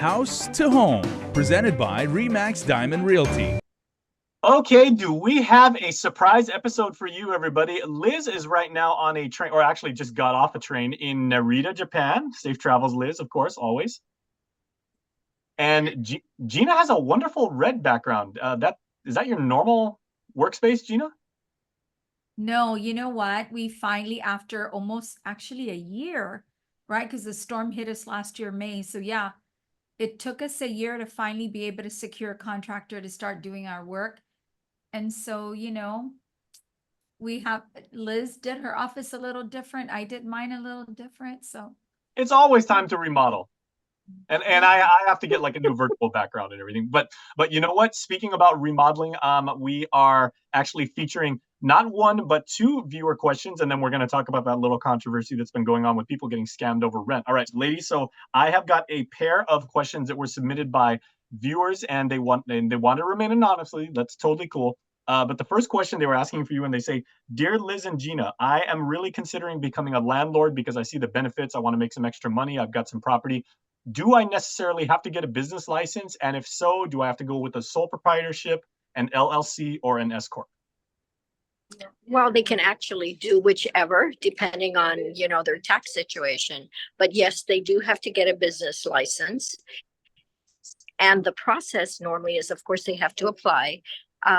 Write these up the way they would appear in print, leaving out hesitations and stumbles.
House to Home, presented by Remax Diamond Realty. Okay, do we have a surprise episode for you, everybody? Liz is right now on a train, or actually just got off a train in Narita, Japan. Safe travels, Liz, of course, always. And Gina has a wonderful red background. Is that your normal workspace, Gina? No, you know what? We finally, after almost actually a year, right? Because the storm hit us last year, May. So yeah, it took us a year to finally be able to secure a contractor to start doing our work. And so, we have Liz did her office a little different. I did mine a little different. So It's always time to remodel. And I have to get like a new virtual background and everything. But you know what? Speaking about remodeling, we are actually featuring not one but two viewer questions, and then we're going to talk about that little controversy that's been going on with people getting scammed over rent. All right, ladies. So I have got a pair of questions that were submitted by viewers, and they want to remain anonymously. That's totally cool. But the first question they were asking for you, and they say, "Dear Liz and Gina, I am really considering becoming a landlord because I see the benefits. I want to make some extra money. I've got some property. Do I necessarily have to get a business license? And if so, do I have to go with a sole proprietorship, an LLC, or an S corp?" Well, they can actually do whichever, depending on, their tax situation. But yes, they do have to get a business license. And the process normally is, of course, they have to apply.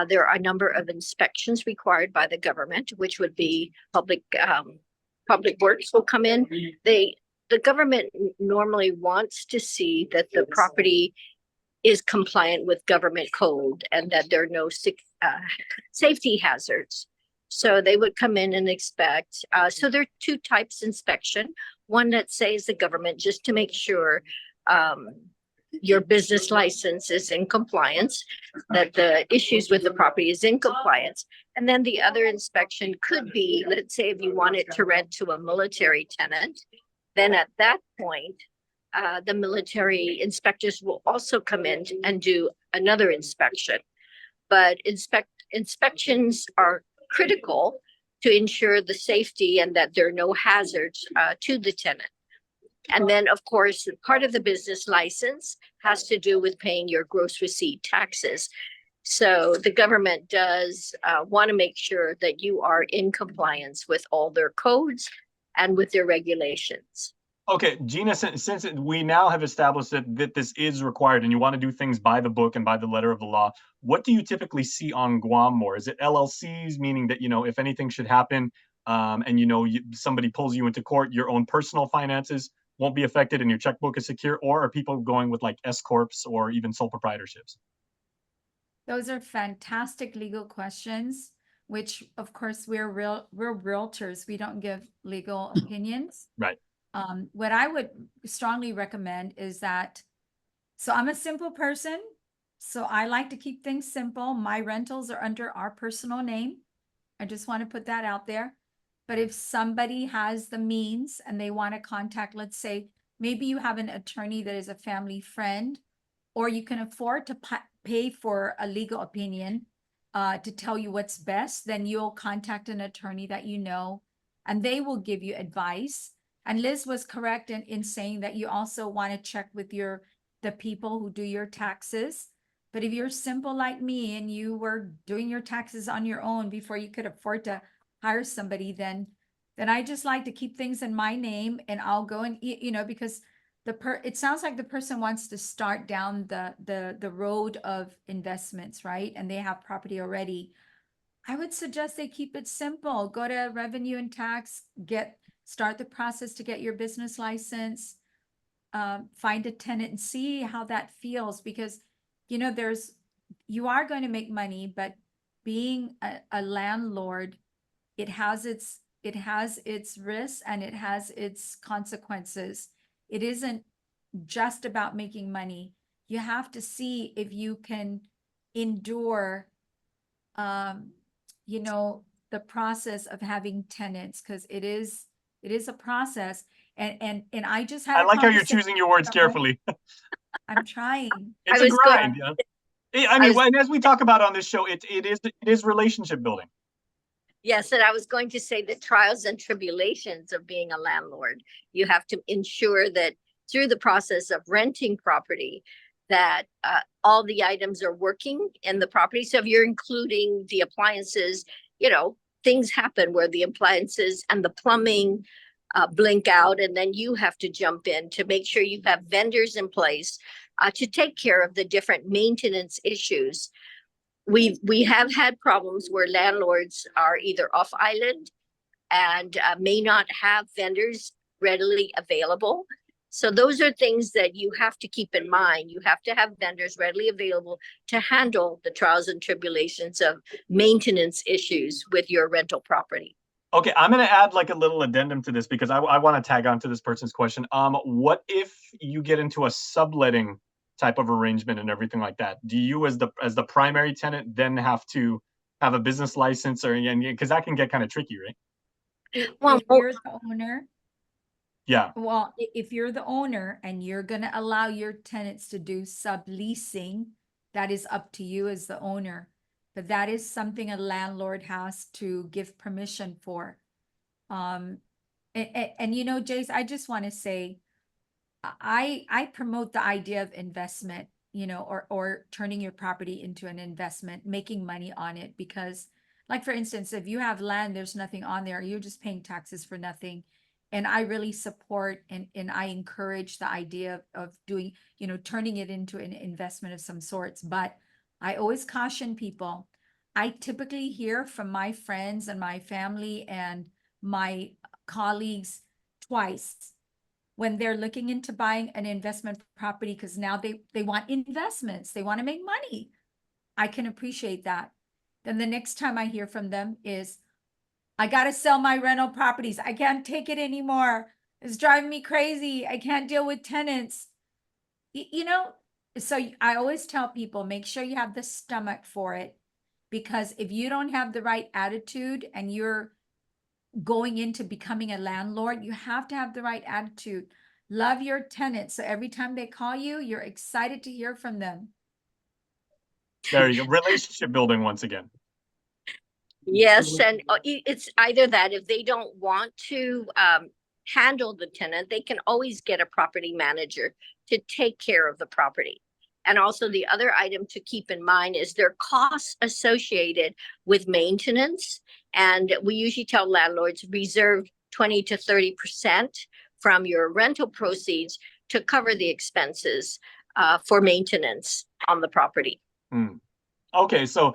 There are a number of inspections required by the government, which would be public works will come in. The government normally wants to see that the property is compliant with government code and that there are no safety hazards. So they would come in and inspect. So there are two types of inspection. One that says the government, just to make sure your business license is in compliance, that the issues with the property is in compliance. And then the other inspection could be, let's say if you wanted to rent to a military tenant, then at that point, the military inspectors will also come in and do another inspection. But inspections are critical to ensure the safety and that there are no hazards to the tenant. And then, of course, part of the business license has to do with paying your gross receipt taxes. So the government does want to make sure that you are in compliance with all their codes and with their regulations. Okay, Gina, since we now have established that this is required and you want to do things by the book and by the letter of the law, what do you typically see on Guam more? Is it LLCs, meaning that, if anything should happen and, somebody pulls you into court, your own personal finances won't be affected and your checkbook is secure? Or are people going with like S corps or even sole proprietorships? those are fantastic legal questions, which of course we're realtors. We don't give legal opinions. Right. What I would strongly recommend is that, so I'm a simple person, so I like to keep things simple. My rentals are under our personal name. I just want to put that out there. But if somebody has the means and they want to contact, let's say, maybe you have an attorney that is a family friend, or you can afford to pay for a legal opinion to tell you what's best, then you'll contact an attorney that you know, and they will give you advice. And Liz was correct in saying that you also want to check with the people who do your taxes. But if you're simple like me and you were doing your taxes on your own before you could afford to hire somebody, then I just like to keep things in my name, and I'll go and because it sounds like the person wants to start down the road of investments, right? And they have property already. I would suggest they keep it simple. Go to revenue and tax, start the process to get your business license, find a tenant and see how that feels, because you are going to make money, but being a landlord, it has its risks and it has its consequences. It isn't just about making money. You have to see if you can endure the process of having tenants, because it is a process. And I just had I like how you're choosing your words carefully. I'm trying. It's a grind. I mean, and as we talk about on this show, it is relationship building. Yes, and I was going to say the trials and tribulations of being a landlord. You have to ensure that through the process of renting property that all the items are working in the property. So if you're including the appliances, you know, things happen where the appliances and the plumbing blink out, and then you have to jump in to make sure you have vendors in place to take care of the different maintenance issues. We have had problems where landlords are either off island and may not have vendors readily available. So those are things that you have to keep in mind. You have to have vendors readily available to handle the trials and tribulations of maintenance issues with your rental property. Okay, I'm going to add like a little addendum to this because I want to tag on to this person's question. What if you get into a subletting type of arrangement and everything like that? Do you, as the primary tenant, then have to have a business license, or because that can get kind of tricky, right? If you're the owner, Yeah. well, if you're the owner and you're gonna allow your tenants to do subleasing, that is up to you as the owner. But that is something a landlord has to give permission for. And you know, Jace, I just want to say, I promote the idea of investment, you know, or turning your property into an investment, making money on it, because like for instance, if you have land, there's nothing on there, you're just paying taxes for nothing. And I really support and I encourage the idea of doing, you know, turning it into an investment of some sorts. But I always caution people. I typically hear from my friends and my family and my colleagues twice when they're looking into buying an investment property, because now they want investments, they want to make money. I can appreciate that. Then the next time I hear from them is, I got to sell my rental properties. I can't take it anymore. It's driving me crazy. I can't deal with tenants. You know, so I always tell people, make sure you have the stomach for it, because if you don't have the right attitude and you're going into becoming a landlord, you have to have the right attitude. Love your tenants. So every time they call you, you're excited to hear from them. There you go. Relationship building once again. Yes, and it's either that if they don't want to handle the tenant, they can always get a property manager to take care of the property. And also the other item to keep in mind is there are costs associated with maintenance. And we usually tell landlords reserve 20 to 30% from your rental proceeds to cover the expenses for maintenance on the property. Okay, so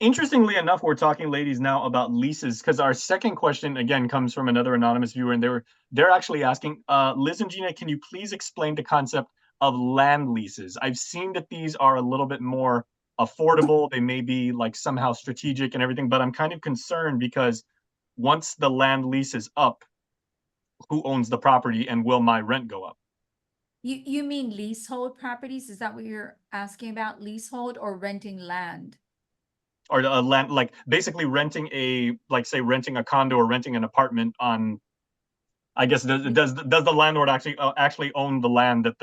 interestingly enough, we're talking, ladies, now about leases, because our second question again comes from another anonymous viewer, and they're actually asking, Liz and Gina, can you please explain the concept of land leases? I've seen that these are a little bit more affordable. They may be like somehow strategic and everything, but I'm kind of concerned because once the land lease is up, who owns the property and will my rent go up? You mean leasehold properties? Is that what you're asking about? Leasehold or renting land? Or a land, like basically renting renting a condo or renting an apartment on, I guess, does the landlord actually own the land that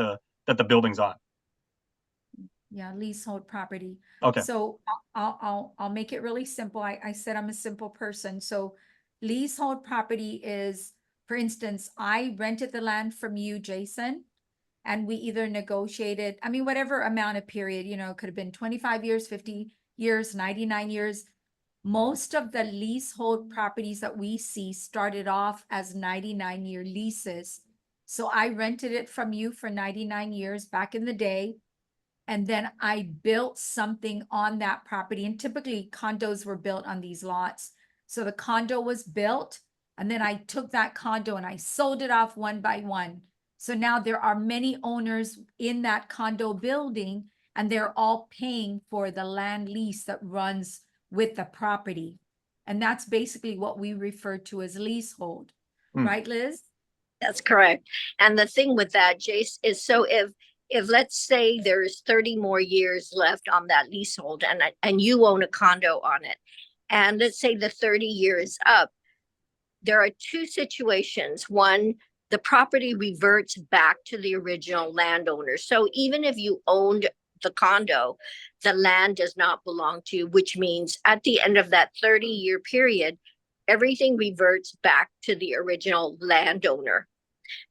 the building's on? Yeah, leasehold property. Okay. So I'll make it really simple. I said I'm a simple person. So leasehold property is, for instance, I rented the land from you, Jason, and we either negotiated, I mean, whatever amount of period, you know, it could have been 25 years, 50 years, 99 years. Most of the leasehold properties that we see started off as 99-year leases. So I rented it from you for 99 years back in the day. And then I built something on that property. And typically condos were built on these lots. So the condo was built, and then I took that condo and I sold it off one by one. So now there are many owners in that condo building, and they're all paying for the land lease that runs with the property. And that's basically what we refer to as leasehold. Right, Liz? That's correct. And the thing with that, Jace, is so if let's say there's 30 more years left on that leasehold and you own a condo on it, and let's say the 30 years up, there are two situations. One, the property reverts back to the original landowner. So even if you owned the condo, the land does not belong to you, which means at the end of that 30-year period, everything reverts back to the original landowner.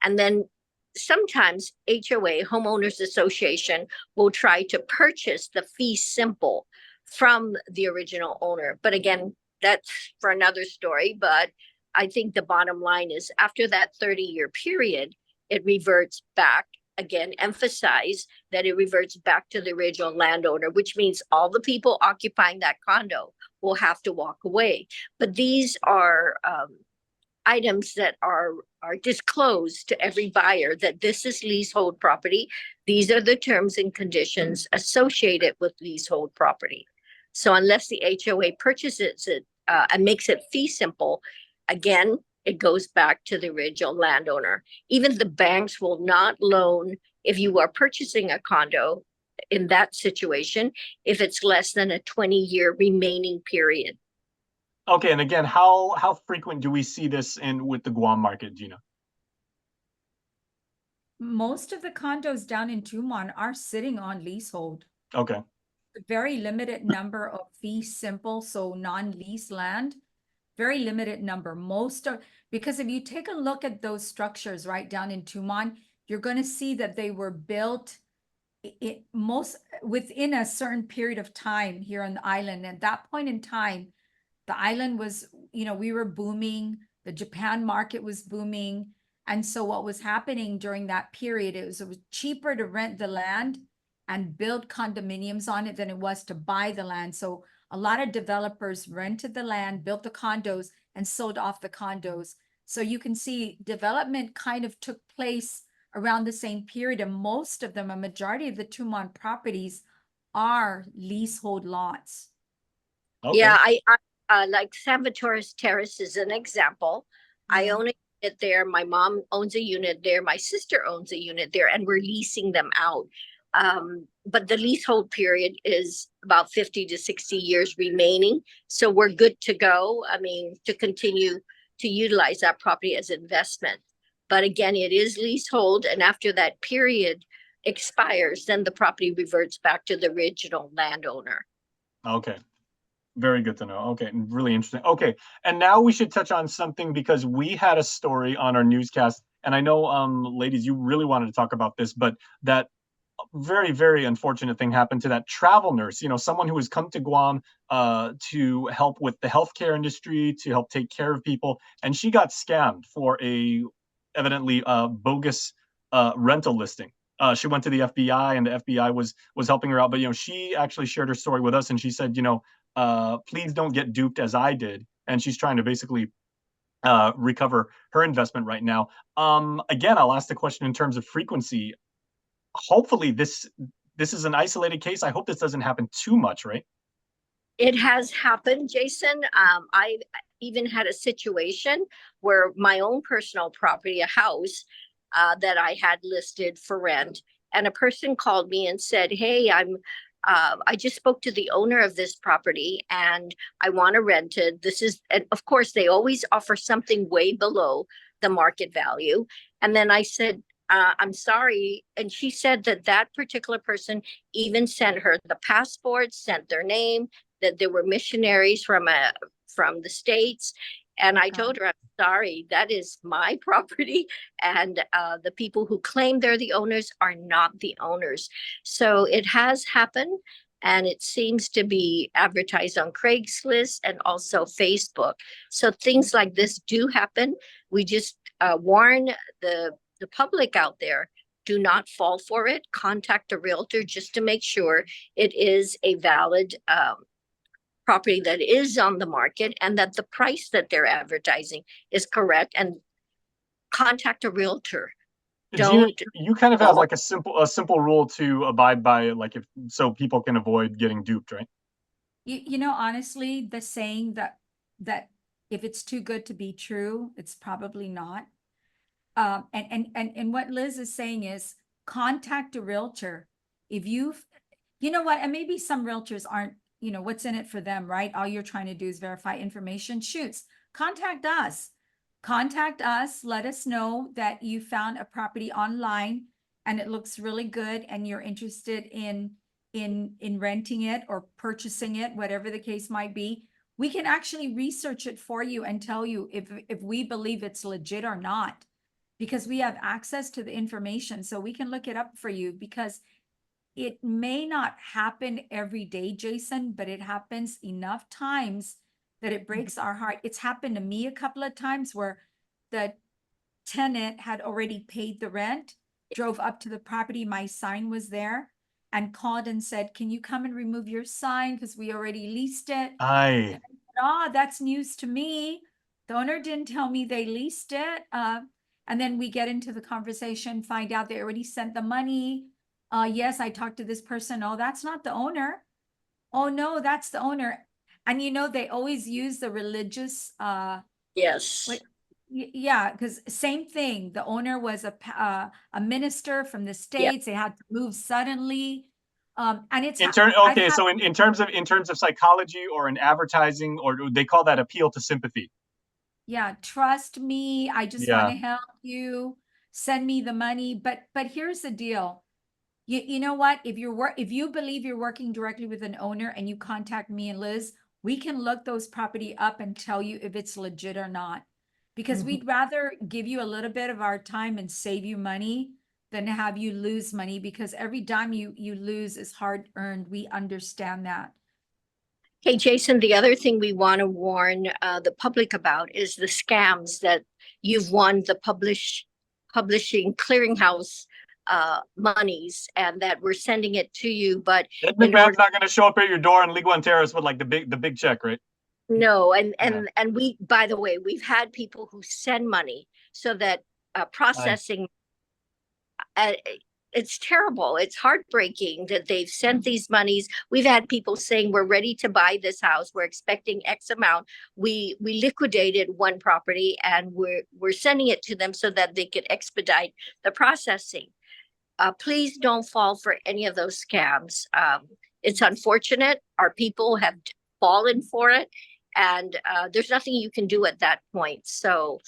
And then sometimes HOA, homeowners association, will try to purchase the fee simple from the original owner. But again, that's for another story. But I think the bottom line is after that 30-year period, it reverts back. Again, emphasize that it reverts back to the original landowner, which means all the people occupying that condo will have to walk away. But these are items that are disclosed to every buyer that this is leasehold property. These are the terms and conditions associated with leasehold property. So unless the HOA purchases it and makes it fee simple, again, it goes back to the original landowner. Even the banks will not loan if you are purchasing a condo in that situation, if it's less than a 20-year remaining period. Okay, and again, how frequent do we see this in with the Guam market, Gina? Most of the condos down in Tumon are sitting on leasehold. Okay. A very limited number of fee simple, so non-lease land. Very limited number. Most are, because if you take a look at those structures right down in Tumon, you're going to see that they were built most within a certain period of time here on the island. At that point in time, the island was, we were booming. The Japan market was booming. And so what was happening during that period, it was cheaper to rent the land and build condominiums on it than it was to buy the land. So a lot of developers rented the land, built the condos, and sold off the condos. So you can see development kind of took place around the same period. And most of them, a majority of the Tumon properties are leasehold lots. Okay. Yeah, I like Salvatore's Terrace is an example. I own a unit there. My mom owns a unit there. My sister owns a unit there, and we're leasing them out. But the leasehold period is about 50 to 60 years remaining. So we're good to go. I mean, to continue to utilize that property as investment. But again, it is leasehold. And after that period expires, then the property reverts back to the original landowner. Okay. Very good to know. Okay, really interesting. Okay, and now we should touch on something because we had a story on our newscast, and I know, ladies, you really wanted to talk about this, but that very, very unfortunate thing happened to that travel nurse. Someone who has come to Guam to help with the healthcare industry, to help take care of people, and she got scammed for a evidently bogus rental listing. She went to the FBI, and the FBI was helping her out. But she actually shared her story with us, and she said, please don't get duped as I did. And she's trying to basically recover her investment right now. Again, I'll ask the question in terms of frequency. Hopefully, this is an isolated case. I hope this doesn't happen too much, right? It has happened, Jason. I even had a situation where my own personal property, a house that I had listed for rent, and a person called me and said, "Hey, I just spoke to the owner of this property and I want to rent it. This is," and of course, they always offer something way below the market value. And then I said, "I'm sorry." And she said that particular person even sent her the passport, sent their name, that they were missionaries from the States. And I told her, "I'm sorry, that is my property. And the people who claim they're the owners are not the owners." So it has happened. And it seems to be advertised on Craigslist and also Facebook. So things like this do happen. We just warn the public out there, do not fall for it. Contact a realtor just to make sure it is a valid property that is on the market and that the price that they're advertising is correct, and contact a realtor. Gina, you kind of have like a simple rule to abide by, like, so people can avoid getting duped, right? Honestly, the saying that if it's too good to be true, it's probably not. And what Liz is saying is contact a realtor. If and maybe some realtors aren't, what's in it for them, right? All you're trying to do is verify information. Shoots, contact us. Contact us. Let us know that you found a property online and it looks really good and you're interested in renting it or purchasing it, whatever the case might be. We can actually research it for you and tell you if we believe it's legit or not. because we have access to the information, so we can look it up for you, because it may not happen every day, Jason, but it happens enough times that it breaks our heart. It's happened to me a couple of times where the tenant had already paid the rent, drove up to the property, my sign was there, and called and said, can you come and remove your sign because we already leased it? Aye. Ah, that's news to me. The owner didn't tell me they leased it. And then we get into the conversation, find out they already sent the money. Yes, I talked to this person. Oh, that's not the owner. Oh, no, that's the owner. And you know, they always use the religious, Yes. wait, yeah, because same thing. The owner was a minister from the States. They had to move suddenly. And it's Okay, so in terms of psychology or in advertising, or they call that appeal to sympathy. yeah, trust me, I just want to help you. Send me the money. But here's the deal. You know what? If you believe you're working directly with an owner and you contact me and Liz, we can look those property up and tell you if it's legit or not. Because we'd rather give you a little bit of our time and save you money than have you lose money, because every dime you lose is hard earned. We understand that. Hey, Jason, the other thing we want to warn the public about is the scams that you've won the publishing clearinghouse monies, and that we're sending it to you. But Ed McMahon's not going to show up at your door in Legal and Terrace with like the big check, right? No, and we, by the way, we've had people who send money so that processing. It's terrible. It's heartbreaking that they've sent these monies. We've had people saying, we're ready to buy this house, we're expecting X amount. We liquidated one property and we're sending it to them so that they could expedite the processing. Please don't fall for any of those scams. It's unfortunate. Our people have fallen for it, and there's nothing you can do at that point. So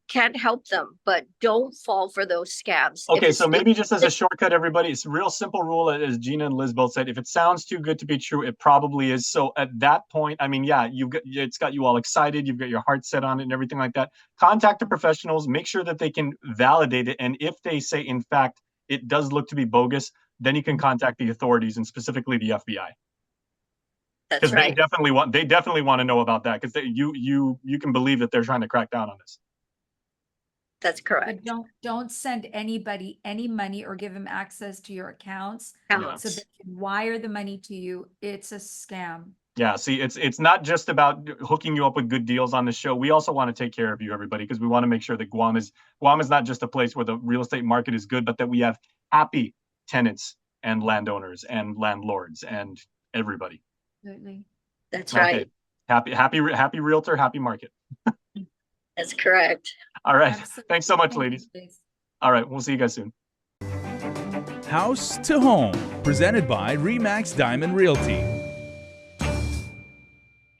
can't help them, but don't fall for those scams. Okay, so maybe just as a shortcut, everybody, it's a real simple rule, as Gina and Liz both said. If it sounds too good to be true, it probably is. So at that point, I mean, yeah, it's got you all excited, you've got your heart set on it and everything like that. Contact the professionals, make sure that they can validate it. And if they say, in fact, it does look to be bogus, then you can contact the authorities, and specifically the FBI. That's right. They definitely want to know about that, because you can believe that they're trying to crack down on this. That's correct. But don't send anybody any money or give them access to your accounts so they can wire the money to you. It's a scam. Yeah, see, it's not just about hooking you up with good deals on the show. We also want to take care of you, everybody, because we want to make sure that Guam is not just a place where the real estate market is good, but that we have happy tenants and landowners and landlords and everybody. Absolutely. That's right. Happy realtor, happy market. That's correct. All right. Absolutely. Thanks so much, ladies. All right. We'll see you guys soon. House to Home, presented by RE/MAX Diamond Realty.